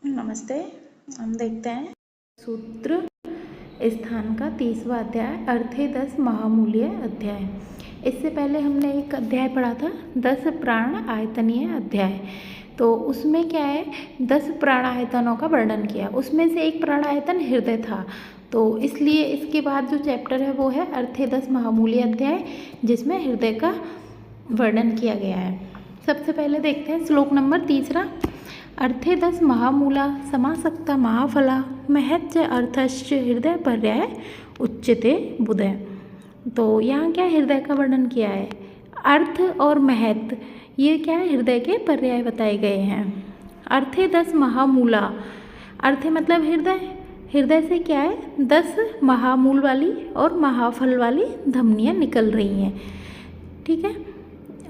नमस्ते। हम देखते हैं सूत्र स्थान का 30वां अध्याय अर्थे 10 महामूल्य अध्याय। इससे पहले हमने एक अध्याय पढ़ा था 10 प्राण आयतनीय अध्याय। तो उसमें क्या है, 10 प्राण आयतनों का वर्णन किया। उसमें से एक प्राण आयतन हृदय था, तो इसलिए इसके बाद जो चैप्टर है वो है अर्थे 10 महामूल्य अध्याय, जिसमें हृदय का वर्णन किया गया है। सबसे पहले देखते हैं श्लोक नंबर 3। अर्थे 10 महामूला समासक्ता महाफला महच्च अर्थश्च हृदय पर्याय उच्यते बुधय। तो यहाँ क्या हृदय का वर्णन किया है, अर्थ और महत्व, ये क्या है, हृदय के पर्याय बताए गए हैं। अर्थे 10 महामूला, अर्थे मतलब हृदय, हृदय से क्या है 10 महामूल वाली और महाफल वाली धमनियाँ निकल रही हैं, ठीक है।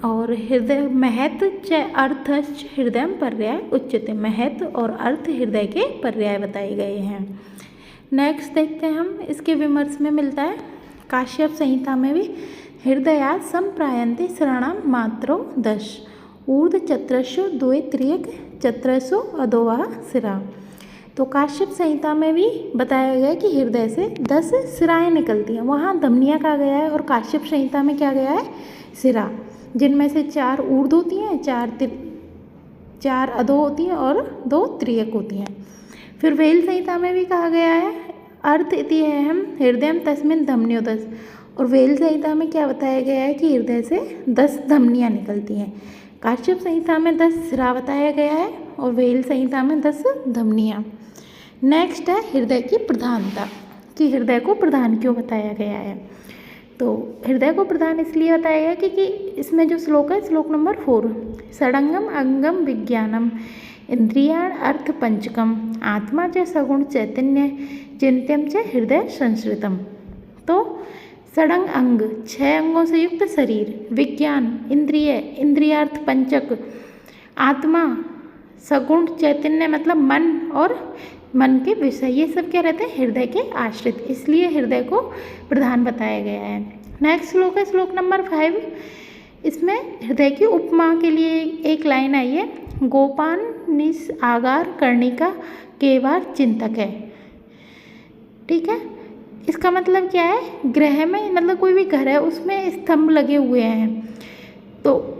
और हृदय महत्व च अर्थश्च हृदय पर्याय उच्यते, महत्व और अर्थ हृदय के पर्याय बताए गए हैं। नेक्स्ट देखते हैं हम, इसके विमर्श में मिलता है काश्यप संहिता में भी हृदयात् संप्रायन्ते शरणाम मात्रो 10 ऊर्ध्व चत्रस्यो द्वे त्रियक चत्रसो अधोवा सिरा। तो काश्यप संहिता में भी बताया गया कि हृदय से 10 सिराएँ निकलती हैं, वहाँ धमनियाँ कहा गया है, और काश्यप संहिता में क्या गया है, सिरा, जिनमें से 4 ऊर्ध्व होती हैं, 4 अधो होती हैं और 2 त्रियक होती हैं। फिर वेल संहिता में भी कहा गया है अर्थ इति हम हृदय तस्मिन् धमनियो 10, और वेल संहिता में क्या बताया गया है कि हृदय से 10 धमनियाँ निकलती हैं। काश्यप संहिता में 10 सिरा बताया गया है और वेल संहिता में 10 धमनियाँ। नेक्स्ट है हृदय की प्रधानता, कि हृदय को प्रधान क्यों बताया गया है। तो हृदय को प्रधान इसलिए बताया गया क्योंकि इसमें जो श्लोक है, श्लोक नंबर 4, षडंगम अंगम विज्ञानम इंद्रियाण अर्थ पंचकम आत्मा च सगुण चैतन्य चिंत्यम च हृदय संश्रितम। तो षडंग अंग, 6 अंगों से युक्त शरीर, विज्ञान इंद्रिय, इंद्रियार्थ पंचक, आत्मा, सगुण चैतन्य मतलब मन और मन के विषय, ये सब क्या रहते हैं, हृदय के आश्रित, इसलिए हृदय को प्रधान बताया गया है। नेक्स्ट श्लोक है श्लोक नंबर 5। इसमें हृदय की उपमा के लिए एक लाइन आई है, गोपान निस आगार कर्णिका केवार चिंतक है, ठीक है। इसका मतलब क्या है, ग्रह में मतलब कोई भी घर है उसमें स्तंभ लगे हुए हैं, तो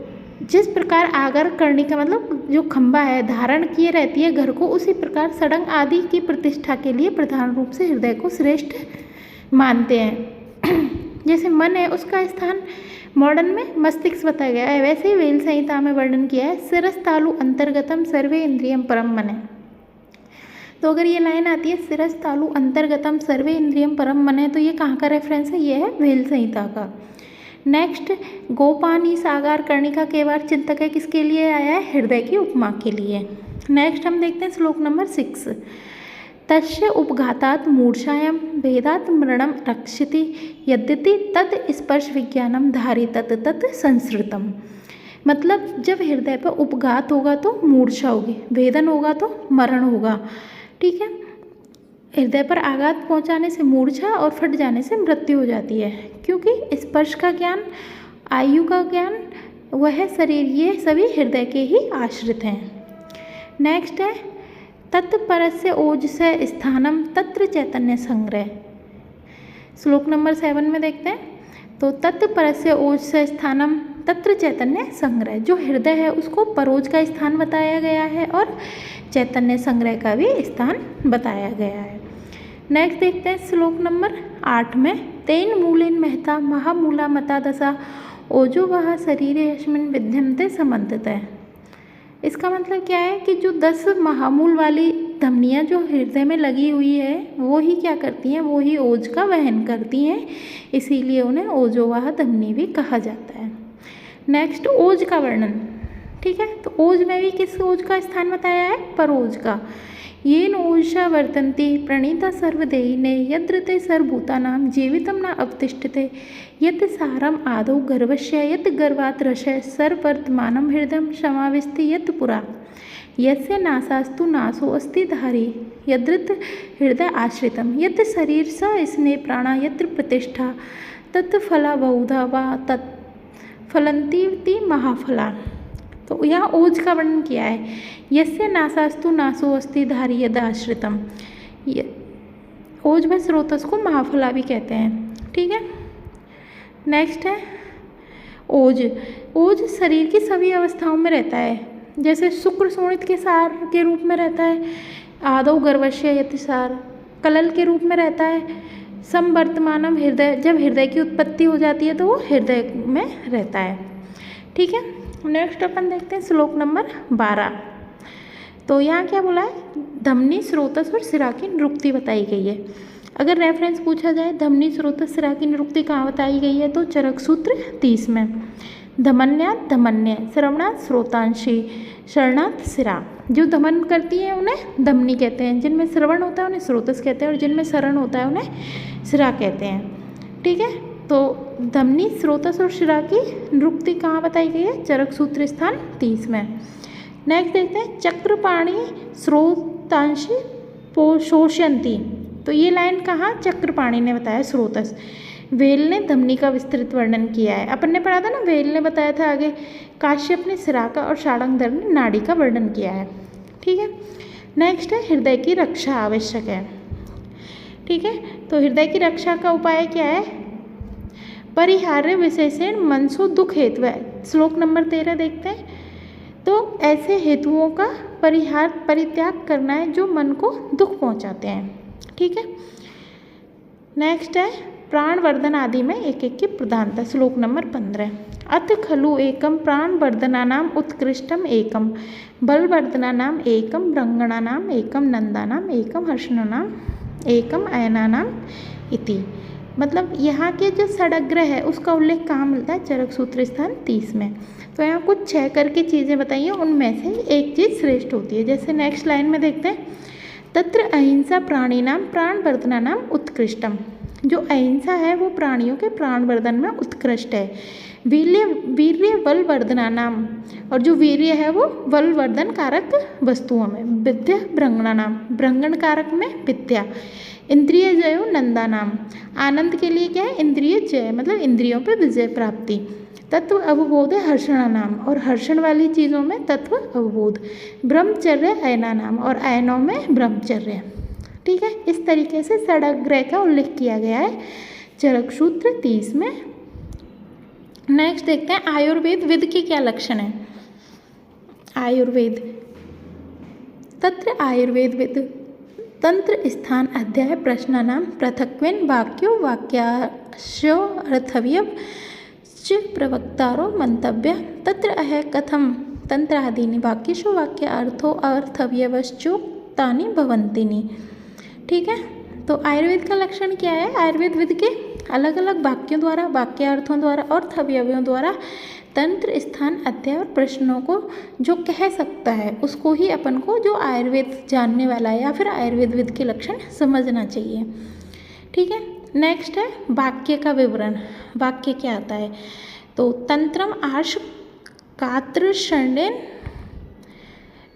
जिस प्रकार आगर कर्णिका मतलब जो खंबा है धारण किए रहती है घर को, उसी प्रकार सड़ंग आदि की प्रतिष्ठा के लिए प्रधान रूप से हृदय को श्रेष्ठ मानते हैं। जैसे मन है उसका स्थान मॉडर्न में मस्तिष्क बताया गया है, वैसे ही वेल संहिता में वर्णन किया है शिरस तालु अंतर्गतम सर्वे इंद्रियम परम मन है। तो अगर ये लाइन आती है शिरस तालु अंतर्गतम सर्वे इंद्रियम परम मन है, तो ये कहाँ का रेफरेंस है, ये है वेल संहिता का। नेक्स्ट गोपानी सागार कर्णिका केवार चिंतक है, किसके लिए आया है, हृदय की उपमा के लिए। नेक्स्ट हम देखते हैं श्लोक नंबर 6, तस्य उपघातात् मूर्छायां भेदात् मरणम रक्षति यद्यति तत् स्पर्श विज्ञानम धारी तत् तत् संसृतम। मतलब जब हृदय पर उपघात होगा तो मूर्छा होगी, भेदन होगा तो मरण होगा, ठीक है। हृदय पर आघात पहुंचाने से मूर्छा और फट जाने से मृत्यु हो जाती है, क्योंकि स्पर्श का ज्ञान, आयु का ज्ञान, वह शरीर, ये सभी हृदय के ही आश्रित हैं। नेक्स्ट है तत्परस्य ओजस्य स्थानम तत्र चैतन्य संग्रह। श्लोक नंबर 7 में देखते हैं, तो तत्परस्य ओजस्य स्थानम तत्र चैतन्य संग्रह, जो हृदय है उसको परोज का स्थान बताया गया है और चैतन्य संग्रह का भी स्थान बताया गया है। नेक्स्ट देखते हैं श्लोक नंबर 8 में, तेन मूलेन महता महामूला मता दशा ओजो वह शरीर यस्मिन् विद्यन्ते समन्ततः। इसका मतलब क्या है कि जो 10 महामूल वाली धमनियाँ जो हृदय में लगी हुई है वो ही क्या करती हैं, वो ही ओज का वहन करती हैं, इसीलिए उन्हें ओजोवाह धमनी भी कहा जाता है। नेक्स्ट ओज का वर्णन, ठीक है। तो ओज में भी किस ओज का स्थान बताया है, परोज का। येन ओजसा वर्तन्ते प्रणीता सर्वदेहिने यद्रते सर्वभूतानां जीवितं न अवतिष्ठते यत् सारम आदौ गर्भस्य यत् गर्भात् रसः सर्ववर्तमानं हृदयं समाविशति यत् पुरा यस्य नासास्तु नासो अस्ति धारी यद्रत हृदय आश्रितं यत् शरीर स स्नेह प्राणा यत्र प्रतिष्ठा तत् फला बहुधा वा तत् फलन्ति महाफला। तो यहाँ ओज का वर्णन किया है, यस्य नासास्तु नासो अस्ति धारी यदाश्रितम। ओज व स्रोतस को महाफला भी कहते हैं। ठीक है, नेक्स्ट है ओज। ओज शरीर की सभी अवस्थाओं में रहता है, जैसे शुक्र शोणित के सार के रूप में रहता है, आदौ गर्भस्य यतिसार कलल के रूप में रहता है, समवर्तमानम हृदय, जब हृदय की उत्पत्ति हो जाती है तो वो हृदय में रहता है। ठीक है, नेक्स्ट अपन देखते हैं श्लोक नंबर 12। तो यहाँ क्या बोला है, धमनी स्रोतस और सिरा की निरुक्ति बताई गई है। अगर रेफरेंस पूछा जाए धमनी स्रोतस सिरा की निरुक्ति कहाँ बताई गई है, तो चरक सूत्र 30 में। धमन्यात धमन्य, श्रवणात् श्रोतांशी, शरणात् सिरा। जो धमन करती है उन्हें धमनी कहते हैं, जिनमें श्रवण होता है उन्हें स्रोतस कहते हैं, और जिनमें शरण होता है उन्हें सिरा कहते हैं। ठीक है, तो धमनी स्रोतस और सिरा की निरुक्ति कहाँ बताई गई है, चरक सूत्र स्थान 30 में। नेक्स्ट देखते हैं चक्रपाणी स्रोतांशी पोषयन्ति। तो ये लाइन कहाँ चक्रपाणी ने बताया स्रोतस। वेल ने धमनी का विस्तृत वर्णन किया है, अपन ने पढ़ा था ना, वेल ने बताया था आगे, काश्यप ने सिरा का और शार्ंगधर ने नाड़ी का वर्णन किया है। ठीक है, नेक्स्ट है हृदय की रक्षा आवश्यक है। ठीक है, तो हृदय की रक्षा का उपाय क्या है, परिहार्य विशेषण मनसो दुख हेतु है। श्लोक नंबर 13 देखते हैं। तो ऐसे हेतुओं का परित्याग करना है जो मन को दुख पहुंचाते हैं। ठीक है, नेक्स्ट है प्राणवर्धन आदि में एक एक की प्रधानता। श्लोक नंबर 15। अथ खलु एकम प्राणवर्धनानाम उत्कृष्टम एकम, बलवर्धनानाम एकम, रंगणानाम एकम, नंदानाम एकम, हर्षणानाम एकम, अयनानाम इति। मतलब यहाँ के जो षडग्र है उसका उल्लेख कहाँ मिलता है, चरक सूत्र स्थान 30 में। तो यहाँ कुछ 6 करके चीज़ें बताइए, उनमें से एक चीज़ श्रेष्ठ होती है। जैसे नेक्स्ट लाइन में देखते हैं, तत्र अहिंसा प्राणीनाम प्राणवर्धनानाम उत्कृष्टम। जो अहिंसा है वो प्राणियों के प्राणवर्धन में उत्कृष्ट है। वीर्य बलवर्धनानाम, और जो वीर्य है वो बलवर्धन कारक वस्तुओं में। विद्या भ्रंगणानाम, भ्रंगण कारक में विद्या। इंद्रिय जयो नंदानाम, आनंद के लिए क्या है, इंद्रिय जय मतलब इंद्रियों पर विजय प्राप्ति। तत्व अवबोध है हर्षणानाम, और हर्षण वाली चीज़ों में तत्व अवबोध। ब्रह्मचर्य अयनानाम, और अयनों में ब्रह्मचर्य। ठीक है, इस तरीके से षडग्र का उल्लेख किया गया है चरक सूत्र 30 में। नेक्स्ट देखते हैं आयुर्वेद विद के क्या लक्षण है। आयुर्वेद, तत्र आयुर्वेद विद तंत्र स्थान अध्याय प्रश्नानाम पृथक्त्वेन वाक्यो वाक्याश्यो अर्थव्यव च प्रवक्तारो मंतव्य। तत्र अह कथम तंत्रादीनि वाक्येषु वाक्य अर्थो अर्थव्यवश्चोक्तानि भवन्ति। ठीक है, तो आयुर्वेद का लक्षण क्या है, आयुर्वेद विद के अलग अलग वाक्यों द्वारा, वाक्यार्थों द्वारा और अर्थव्यवों द्वारा तंत्र स्थान अध्याय और प्रश्नों को जो कह सकता है उसको ही अपन को जो आयुर्वेद जानने वाला है या फिर आयुर्वेद विद के लक्षण समझना चाहिए। ठीक है, नेक्स्ट है वाक्य का विवरण। वाक्य क्या आता है, तो तंत्रम आर्ष कात्र शरणेन,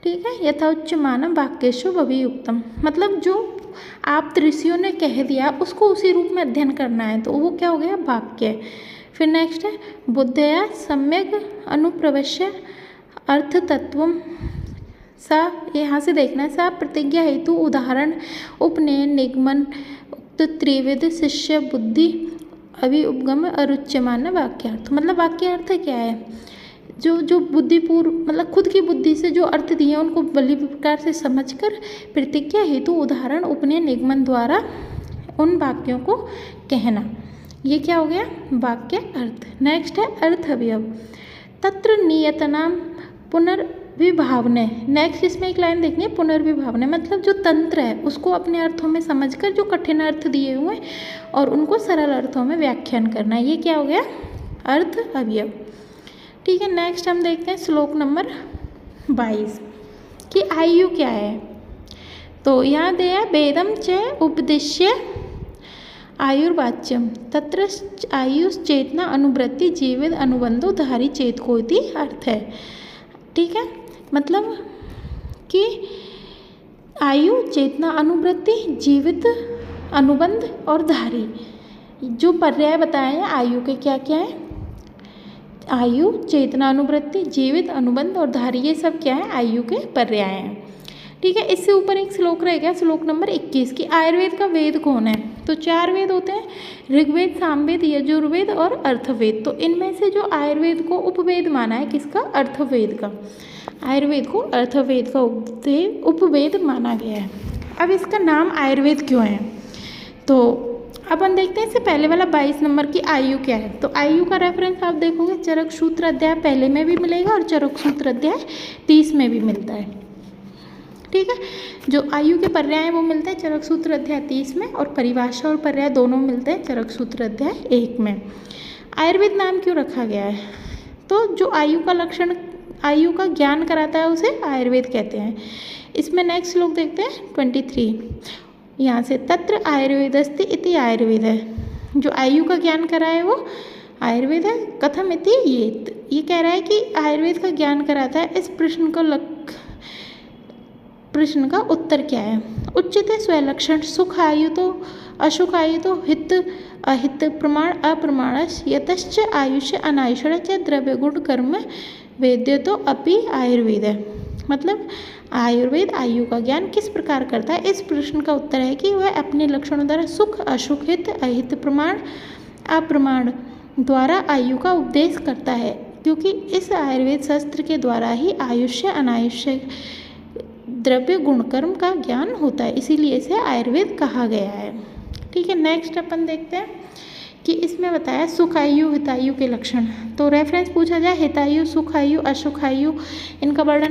ठीक है, यथोच्च मानव वाक्येषु अभियुक्तम। मतलब जो आप ऋषियों ने कह दिया उसको उसी रूप में अध्ययन करना है, तो वो क्या हो गया, वाक्य। फिर नेक्स्ट है बुद्धया सम्यक अनुप्रवेश्य अर्थ तत्वम सा, यहाँ से देखना है, सा प्रतिज्ञा हेतु उदाहरण उपनयन निगमन उक्त त्रिविध शिष्य बुद्धि अभिउपगम अरुच्यमान वाक्यार्थ। मतलब वाक्यार्थ क्या है, जो बुद्धिपूर्व मतलब खुद की बुद्धि से जो अर्थ दिए उनको बली प्रकार से समझकर प्रतिज्ञा हेतु उदाहरण उपनयन निगमन द्वारा उन वाक्यों को कहना, ये क्या हो गया, वाक्य अर्थ। नेक्स्ट है अर्थ अवयव, तत्र नियतनाम पुनर्विभावने। नेक्स्ट इसमें एक लाइन देखनी है, पुनर्विभावने मतलब जो तंत्र है उसको अपने अर्थों में समझकर जो कठिन अर्थ दिए हुए और उनको सरल अर्थों में व्याख्यान करना, ये क्या हो गया, अर्थ अवयव। ठीक है, नेक्स्ट हम देखते हैं श्लोक नंबर 22 कि आयु क्या है। तो यहाँ दिया वेदम च उपदिश्य आयुर्वाच्यम तत्र आयुष चेतना अनुवृत्ति जीवित अनुबंधो धारी चेत को इति अर्थ है। ठीक है, मतलब कि आयु चेतना अनुवृत्ति जीवित अनुबंध और धारी जो पर्याय बताए हैं आयु के क्या क्या है, आयु, चेतना अनुवृत्ति, जीवित, अनुबंध और धारी, ये सब क्या है, आयु के पर्याय हैं। ठीक है, इससे ऊपर एक श्लोक रह गया, श्लोक नंबर 21 की आयुर्वेद का वेद कौन है। तो 4 वेद होते हैं, ऋग्वेद, सामवेद, यजुर्वेद और अर्थवेद। तो इनमें से जो आयुर्वेद को उपवेद माना है, किसका, अर्थवेद का। आयुर्वेद को अर्थवेद का उपवेद माना गया है। अब इसका नाम आयुर्वेद क्यों है, तो अपन देखते हैं। इससे पहले वाला 22 नंबर की आयु क्या है। तो आयु का रेफरेंस आप देखोगे चरक सूत्र अध्याय पहले में भी मिलेगा और चरक सूत्र अध्याय 30 में भी मिलता है। ठीक है, जो आयु के पर्याय हैं वो मिलते हैं चरक सूत्र अध्याय 30 में, और परिभाषा और पर्याय दोनों मिलते हैं चरक सूत्र अध्याय 1 में। आयुर्वेद नाम क्यों रखा गया है, तो जो आयु का लक्षण, आयु का ज्ञान कराता है उसे आयुर्वेद कहते हैं। इसमें नेक्स्ट श्लोक देखते हैं 23, यहाँ से तत्र आयुर्वेदस्ति इति आयुर्वेद है। जो आयु का ज्ञान कराए वो आयुर्वेद है। कथम इति, ये कह रहा है कि आयुर्वेद का ज्ञान कराता है। इस प्रश्न का उत्तर क्या है। उच्चते स्वलक्षण, सुख आयु तो असुख आयु तो हित अहित, प्रमाण अप्रमाणश, यतश्च आयुष्य अनायुषण च द्रव्य गुण कर्म वेद्य तो अपि आयुर्वेद है। मतलब आयुर्वेद आयु का ज्ञान किस प्रकार करता है, इस प्रश्न का उत्तर है कि वह अपने लक्षणों द्वारा सुख असुख, हित अहित, प्रमाण अप्रमाण द्वारा आयु का उपदेश करता है, क्योंकि इस आयुर्वेद शास्त्र के द्वारा ही आयुष्य अनायुष्य द्रव्य गुणकर्म का ज्ञान होता है, इसीलिए इसे आयुर्वेद कहा गया है। ठीक है, नेक्स्ट अपन देखते हैं कि इसमें बताया सुखायु हितायु के लक्षण। तो रेफरेंस पूछा जाए हितायु, सुखायु, असुखायु, इनका वर्णन